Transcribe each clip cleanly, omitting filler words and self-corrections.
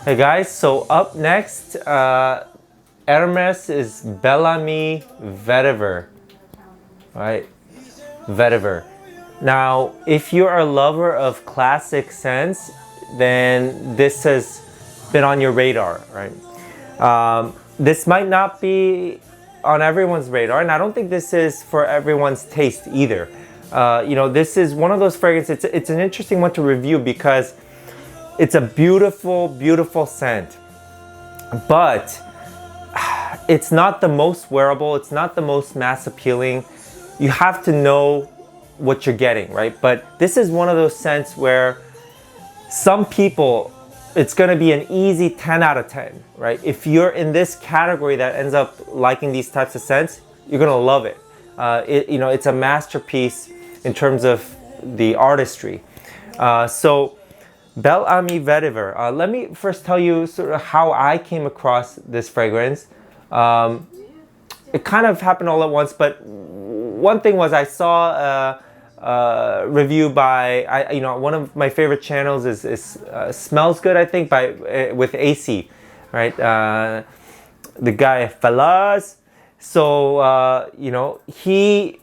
Hey guys, so up next, Hermes is Bel Ami Vetiver, right? Vetiver. Now, if you're a lover of classic scents, then this has been on your radar, right? This might not be on everyone's radar, and I don't think this is for everyone's taste either. This is one of those fragrances. It's an interesting one to review because it's a beautiful, beautiful scent, but it's not the most wearable. It's not the most mass appealing. You have to know what you're getting, right? But this is one of those scents where some people, it's going to be an easy 10 out of 10, right? If you're in this category that ends up liking these types of scents, you're going to love it. It's a masterpiece in terms of the artistry. So Bel Ami Vetiver. Let me first tell you sort of how I came across this fragrance. It kind of happened all at once, but one thing was I saw a review by one of my favorite channels is Smells Good, I think, with AC, right? The guy Fellas. So he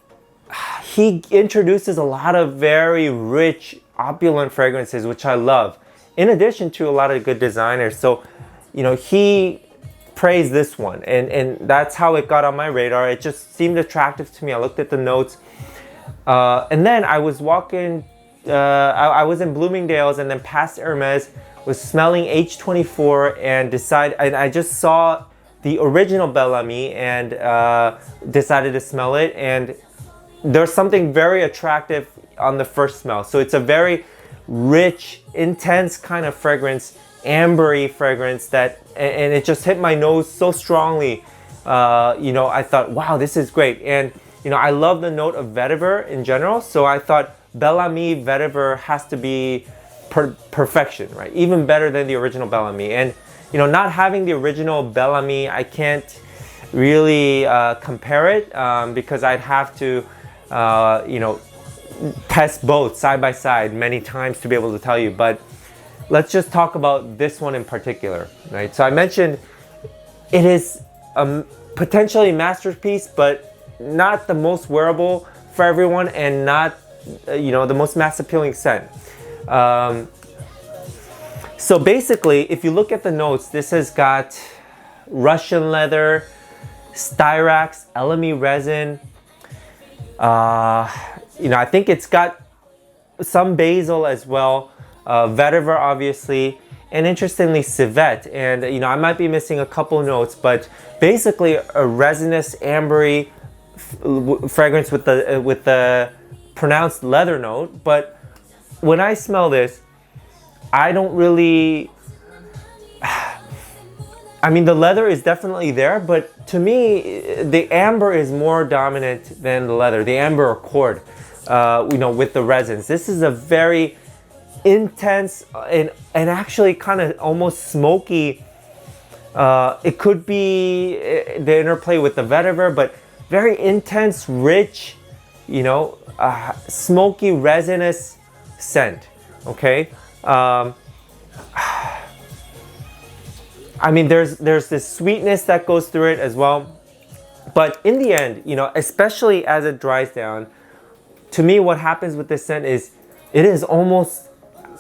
introduces a lot of very rich, opulent fragrances, which I love, in addition to a lot of good designers. So he praised this one, and that's how it got on my radar. It just seemed attractive to me. I looked at the notes, and then I was walking, I was in Bloomingdale's and then past Hermes, was smelling H24 and I just saw the original Bel Ami and decided to smell it, and there's something very attractive on the first smell. So it's a very rich, intense kind of fragrance, ambery fragrance and it just hit my nose so strongly. I thought, wow, this is great. And I love the note of vetiver in general, so I thought Bel Ami Vetiver has to be perfection, right? Even better than the original Bel Ami. And not having the original Bel Ami, I can't really compare it because I'd have to test both side by side many times to be able to tell you. But let's just talk about this one in particular, right? So I mentioned it is potentially a masterpiece, but not the most wearable for everyone, and not the most mass appealing scent. So basically, if you look at the notes, this has got Russian leather, styrax, elemi resin. I think it's got some basil as well, vetiver obviously, and interestingly civet. And I might be missing a couple notes, but basically a resinous, ambery fragrance with the pronounced leather note. But when I smell this, I don't really, the leather is definitely there, but to me, the amber is more dominant than the leather, the amber accord, with the resins. This is a very intense and actually kind of almost smoky. It could be the interplay with the vetiver, but very intense, rich, smoky, resinous scent, okay? There's this sweetness that goes through it as well. But in the end, especially as it dries down, to me what happens with this scent is it is almost,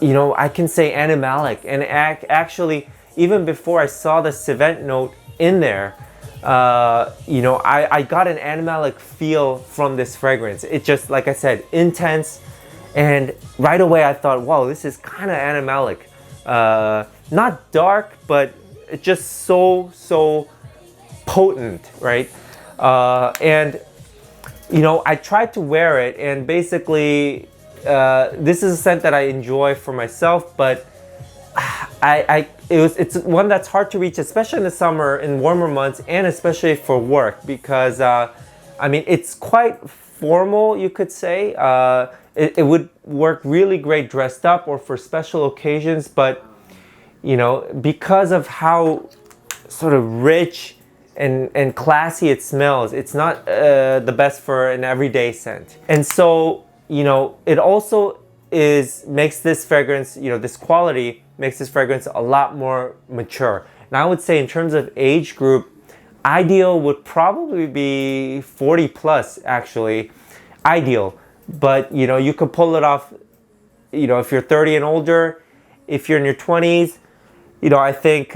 I can say animalic. And actually, even before I saw the civet note in there, I got an animalic feel from this fragrance. It just, like I said, intense. And right away I thought, wow, this is kind of animalic. Not dark, but it's just so potent, right? I tried to wear it, and basically this is a scent that I enjoy for myself, but it's one that's hard to reach, especially in the summer, in warmer months, and especially for work, because it's quite formal, you could say. It would work really great dressed up or for special occasions, but because of how sort of rich and classy it smells, it's not the best for an everyday scent. And so it also makes this fragrance, this quality makes this fragrance a lot more mature. And I would say in terms of age group, ideal would probably be 40 plus, actually. Ideal. But, you know, you could pull it off, you know, if you're 30 and older. If you're in your 20s, you know, I think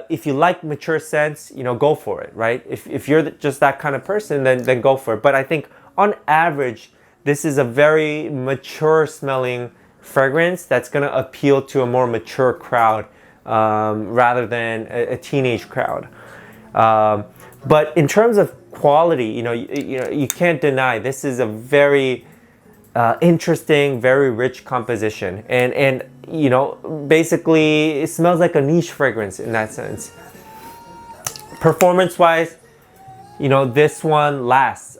if you like mature scents, you know, go for it, right? If you're just that kind of person, then go for it. But I think on average, this is a very mature smelling fragrance that's going to appeal to a more mature crowd rather than a teenage crowd. But in terms of quality, you can't deny this is a very interesting, very rich composition, and you know, basically it smells like a niche fragrance in that sense. Performance wise, you know, this one lasts.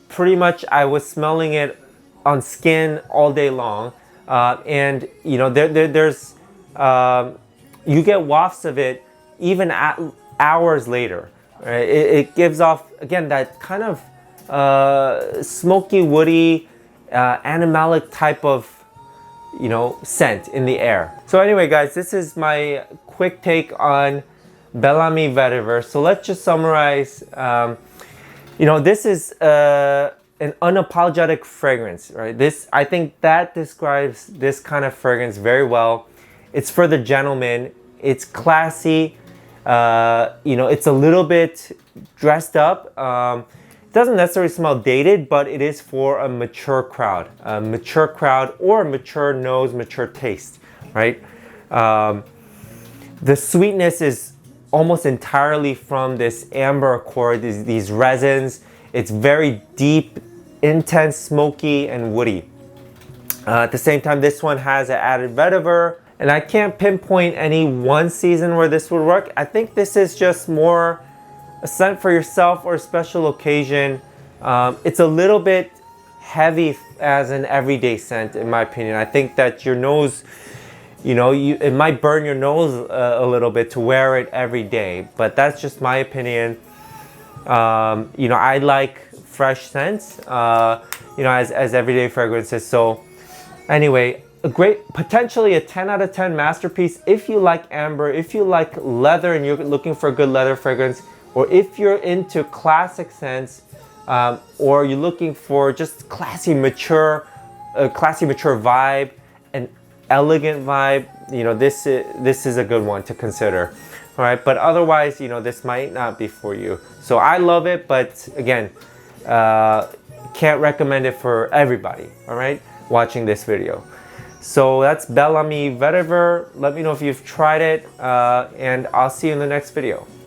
Pretty much I was smelling it on skin all day long, and you know, there's you get wafts of it even hours later. Right? It gives off, again, that kind of smoky, woody, animalic type of, you know, scent in the air. So anyway, guys, this is my quick take on Bellamy Vetiver. So let's just summarize. You know, this is an unapologetic fragrance, right? I think that describes this kind of fragrance very well. It's for the gentleman. It's classy. You know, it's a little bit dressed up. It doesn't necessarily smell dated, but it is for a mature crowd or mature nose, mature taste, right? The sweetness is almost entirely from this amber accord, these resins. It's very deep, intense, smoky, and woody. At the same time, this one has an added vetiver. And I can't pinpoint any one season where this would work. I think this is just more a scent for yourself or a special occasion. It's a little bit heavy as an everyday scent, in my opinion. I think that your nose, you know, it might burn your nose a little bit to wear it every day, but that's just my opinion. You know, I like fresh scents, you know, as everyday fragrances. So anyway, potentially a 10 out of 10 masterpiece if you like amber, if you like leather and you're looking for a good leather fragrance, or if you're into classic scents, or you're looking for just classy mature vibe, an elegant vibe. You know, this is a good one to consider. All right, but otherwise, you know, this might not be for you. So I love it, but again, can't recommend it for everybody. All right, watching this video. So that's Bellamy Vetiver. Let me know if you've tried it, and I'll see you in the next video.